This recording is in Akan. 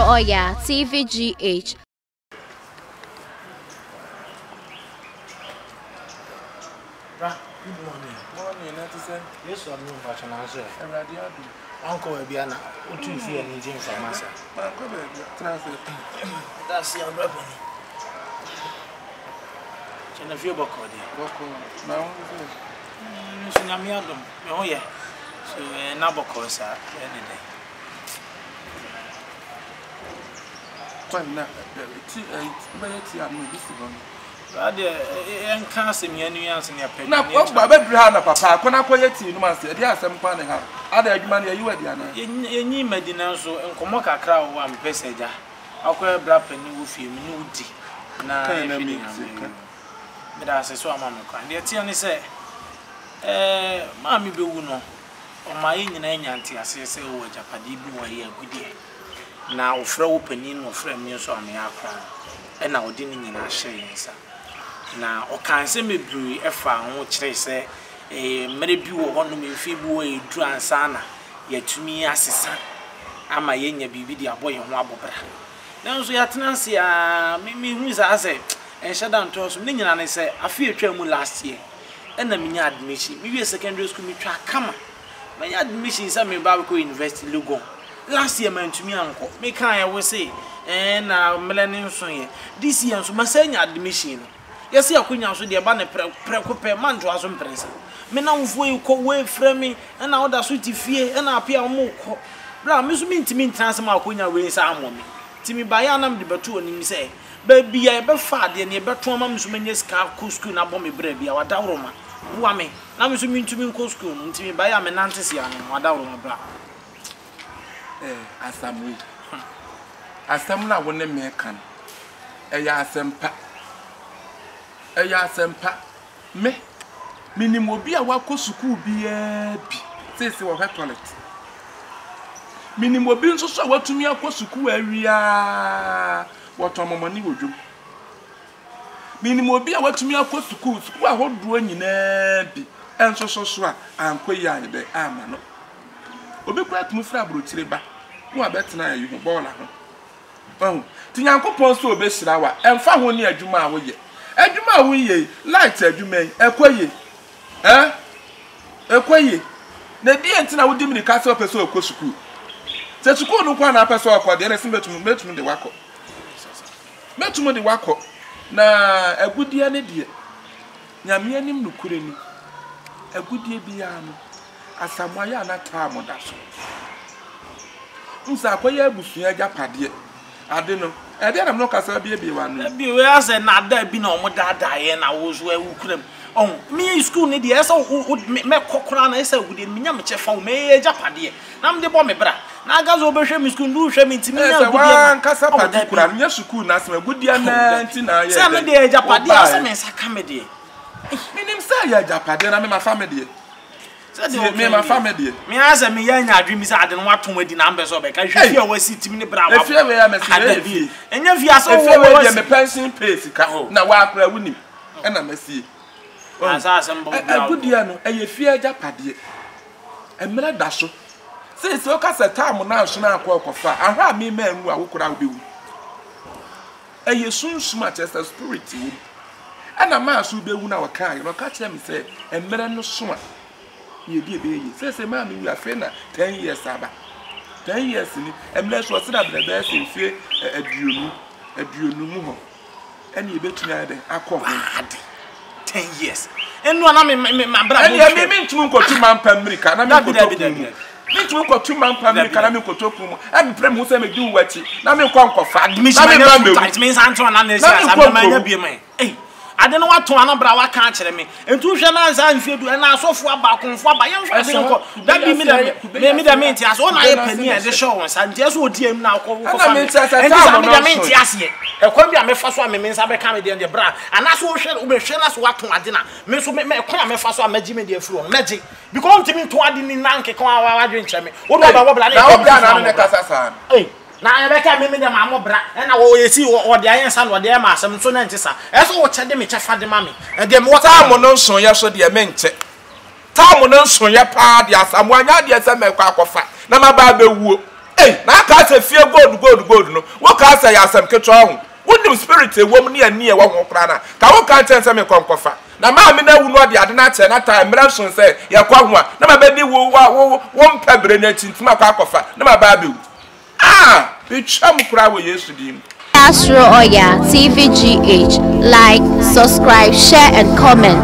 Oya, TVGH. Good morning. Morning, that is Yes, I'm new fashion answer. Uncle Biana, what do you feel in Jim from Massa? That's your weapon. Jennifer Bocody. Now, Sinamiadum. Oh, yeah. So, Nabocco, sir, any day. When not, tea, I'm not and casting me any answer in your pen. Now, what's my bedroom, Papa? When I call it tea, you must say, there are some planning. Other money, you are Diana. You need Medinazo and Comoca crowd one passenger. I'll call a black penny with you, nudity. Now, but I say, so I'm a crying. The Tiani say, Mammy Buno, or my Indian auntie, I say, oh, Japadi, be one year, good year. Now, throw opening or frame news on me, our crown, and our dinner in our shares. Now, or can say me brew a farm, which they say, a many people want to be feeble, a dran sana, yet to me as a son. I'm a young baby, dear boy, and wabber. Now, so yet Nancy, me who is I say, and shut down to us, and I say, I fear tremble last year, and the mini admission, maybe a secondary school, me try come. My admission is a Babaco University Lugo. Last year, man, to me, uncle, make I will say, and now Millennium Sonia. This year, so my senior admission. Yes, I couldn't also the abandoned precope man to us on press. Men now for you call way from me, and now that's sweet fear, and I appear more. Blah, Miss Mint to mean transfer when I raise our mommy. Timmy Bayanam the Batu and him say, Baby, I bet fat and near Bertram, so many scar, school, and bomb baby, our Dauroma. Whammy, now Miss Mint to mean co school, and Timmy Bayam and Antician, or Dauroma bra. As some week. As some now when they make can. A yasempa. A yasempa. Me. Minimo be a wako suku be a be. Says you her toilet. Minimo being so what to me a suku area. What on my money would do. Minimo be a what to me a suku. School I hold doing in a be. And so, I'm quite young. I'm Obi kwat mu fra brochireba wo abetena yi ho ball ho tinyankopon so obesira wa emfa ho ne adwuma a wo ye adwuma a wo ye light adwuma ekoye ekoye na di entina wo di mi ka se opeso okosuku se suku no kwa na peso akode na simbetum de wako metum de wako na agudie ne die nyame anim no kureni agudie bia no asamoya na taamo da so nsa akoya abusua japade ade no ede na no kasa bia wa no bi we ase na da bi na omo dada ye na wo so awukuram on me school ni de ese me kokora na ese agudie me nyam che fa me japade na me de bo me bra na agazo obehwe me school ndu hwe me ntimi na agudie kasa patikura nya school na asem agudie na ntina ye se me de japade ase me saka me de minim say ya japade na me ma family me my family. Me as me young dream is I don't want to wait in numbers of a country. I was sitting in the brown. If you were Messi, and if you are so me pension pays, now walk where winning, and I'm Messi. As I assemble a good year, and you fear Japadi. And Miller Dasho says, so cast a time now, so now walk of fire. I have me men who could out be. And you soon smart as a spirit, and a man should be one our kind, or catch them say, and Miller no sooner. You did be says a man we are friend 10 years saba 10 years ni emless was that the best in fear a duonu mu and you bet me there akọ 10 years and no na me bra and me ntum ko tu man pa America na me ko to me ntum ko tu man pa America na me ko to ku mu e prem hu se me di wachi na me ko fa admission na me it means Anton na na nya bi man eh I don't know what to anabra wa kan kire me entu hwe na nza nfedu na asofo aba konfo aba ye hwe se ko da bi me da me nti aso na ye pani e de show won sa nti aso odi am na ko fa me nti sa me da me nti ase e kwa bi a me fa so a me nsa be kan me de bra ana so hwe ube hwe na so wato ade na me so me kwa a me fa so a magi me de afuru on magi because ntimi to ade ni nanke kan wa dwen kire me wo do ba wo bla na ne kasa sa na ebeka me de ma mo bra na wo yesi wo de ayensa no de ma asem so na ntisa eso wo chede me chefa de ma me e de me wata mo no nson ya so de me nche ta mo no nson ya pa de asam anya de ese me kwa akofa na ma ba bewuo hey na ka say fie gold no wo ka say yasem ketwa ho wonim spirit ewom ne ani e wo ho kra na ka wo ka chen say me konkofa na ma me na wu no de ade na che na time mra so say ye kwa ho a na ma ba ni wo mpabre na tintima kwa akofa na ma ba be bitcham kra wo Yesu dim Astro Oya TVGH. Like, subscribe, share and comment.